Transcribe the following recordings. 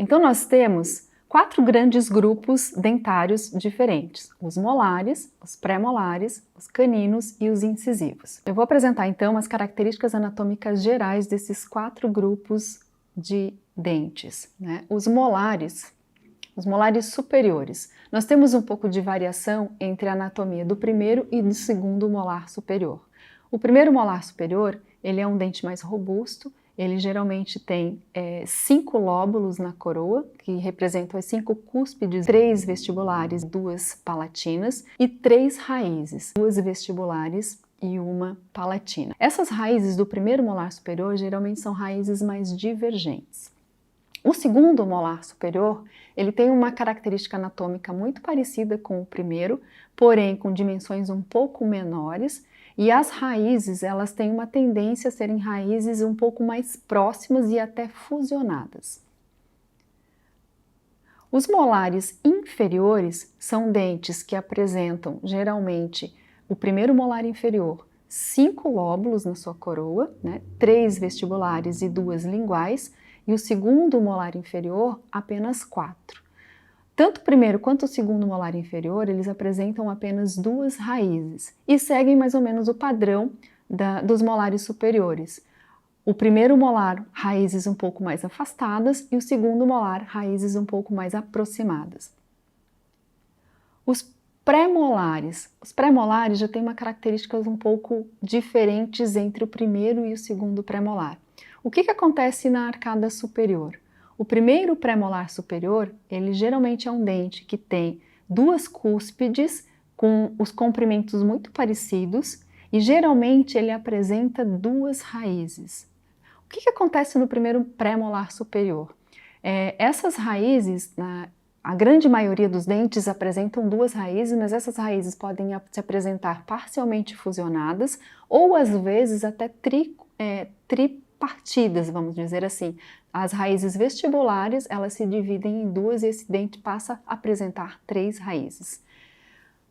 Então nós temos 4 grandes grupos dentários diferentes: os molares, os pré-molares, os caninos e os incisivos. Eu vou apresentar então as características anatômicas gerais desses 4 grupos de dentes, né? Os molares superiores. Nós temos um pouco de variação entre a anatomia do primeiro e do segundo molar superior. O primeiro molar superior, ele é um dente mais robusto. Ele geralmente tem 5 lóbulos na coroa, que representam as 5 cúspides, 3 vestibulares, 2 palatinas e 3 raízes, 2 vestibulares e 1 palatina. Essas raízes do primeiro molar superior geralmente são raízes mais divergentes. O segundo molar superior, ele tem uma característica anatômica muito parecida com o primeiro, porém com dimensões um pouco menores. E as raízes, elas têm uma tendência a serem raízes um pouco mais próximas e até fusionadas. Os molares inferiores são dentes que apresentam, geralmente, o primeiro molar inferior, 5 lóbulos na sua coroa, né? 3 vestibulares e 2 linguais, e o segundo molar inferior, apenas 4. Tanto o primeiro quanto o segundo molar inferior, eles apresentam apenas 2 raízes e seguem mais ou menos o padrão dos molares superiores. O primeiro molar, raízes um pouco mais afastadas, e o segundo molar, raízes um pouco mais aproximadas. Os pré-molares já têm uma características um pouco diferentes entre o primeiro e o segundo pré-molar. O que acontece na arcada superior? O primeiro pré-molar superior, ele geralmente é um dente que tem 2 cúspides com os comprimentos muito parecidos e geralmente ele apresenta 2 raízes. O que acontece no primeiro pré-molar superior? Essas raízes, a grande maioria dos dentes apresentam 2 raízes, mas essas raízes podem se apresentar parcialmente fusionadas ou às vezes até tripartidas, vamos dizer assim. As raízes vestibulares, elas se dividem em 2 e esse dente passa a apresentar 3 raízes.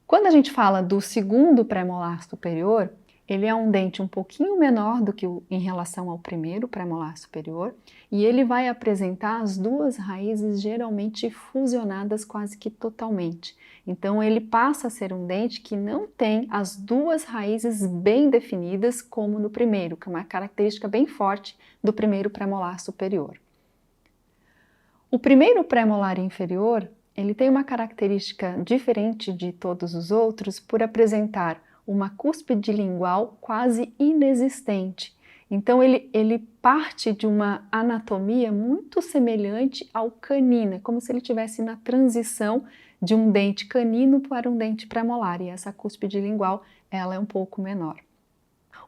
Quando a gente fala do segundo pré-molar superior, ele é um dente um pouquinho menor do que em relação ao primeiro pré-molar superior e ele vai apresentar as 2 raízes geralmente fusionadas quase que totalmente. Então ele passa a ser um dente que não tem as 2 raízes bem definidas como no primeiro, que é uma característica bem forte do primeiro pré-molar superior. O primeiro pré-molar inferior, ele tem uma característica diferente de todos os outros por apresentar uma cúspide lingual quase inexistente. Então ele parte de uma anatomia muito semelhante ao canino, como se ele estivesse na transição de um dente canino para um dente premolar, e essa cúspide lingual ela é um pouco menor.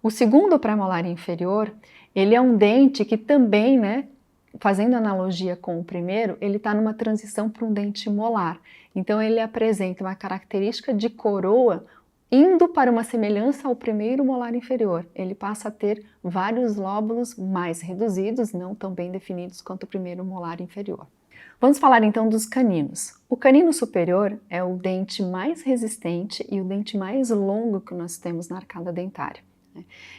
O segundo premolar inferior, ele é um dente que também, fazendo analogia com o primeiro, ele está numa transição para um dente molar. Então ele apresenta uma característica de coroa indo para uma semelhança ao primeiro molar inferior. Ele passa a ter vários lóbulos mais reduzidos, não tão bem definidos quanto o primeiro molar inferior. Vamos falar então dos caninos. O canino superior é o dente mais resistente e o dente mais longo que nós temos na arcada dentária.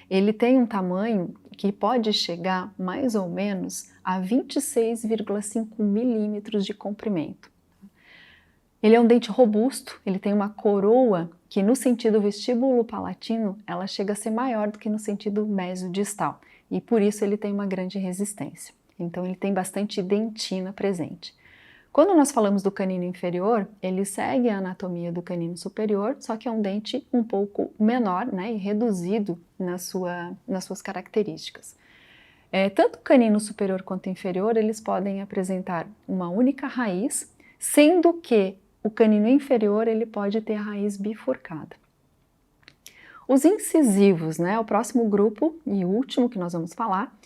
Ele tem um tamanho que pode chegar mais ou menos a 26,5 milímetros de comprimento. Ele é um dente robusto, ele tem uma coroa que no sentido vestíbulo-palatino ela chega a ser maior do que no sentido mesodistal e por isso ele tem uma grande resistência. Então ele tem bastante dentina presente. Quando nós falamos do canino inferior, ele segue a anatomia do canino superior, só que é um dente um pouco menor, e reduzido nas suas características. Tanto o canino superior quanto o inferior, eles podem apresentar uma única raiz, sendo que o canino inferior ele pode ter a raiz bifurcada. Os incisivos, o próximo grupo e o último que nós vamos falar,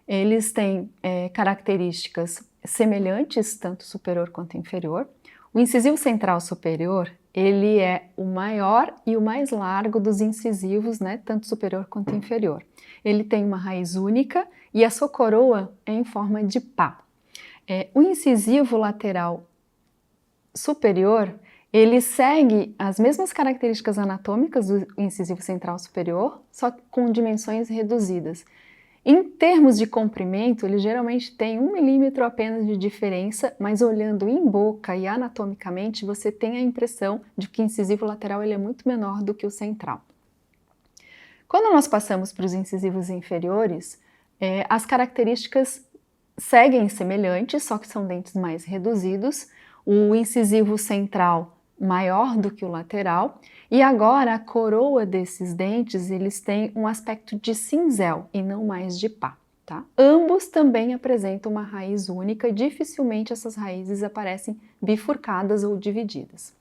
eles têm características semelhantes, tanto superior quanto inferior. O incisivo central superior, ele é o maior e o mais largo dos incisivos, tanto superior quanto inferior. Ele tem uma raiz única e a sua coroa é em forma de pá. O incisivo lateral superior, ele segue as mesmas características anatômicas do incisivo central superior, só que com dimensões reduzidas. Em termos de comprimento, ele geralmente tem 1 milímetro apenas de diferença, mas olhando em boca e anatomicamente, você tem a impressão de que o incisivo lateral ele é muito menor do que o central. Quando nós passamos para os incisivos inferiores, as características seguem semelhantes, só que são dentes mais reduzidos, o incisivo central maior do que o lateral, e agora a coroa desses dentes, eles têm um aspecto de cinzel e não mais de pá, tá? Ambos também apresentam uma raiz única e dificilmente essas raízes aparecem bifurcadas ou divididas.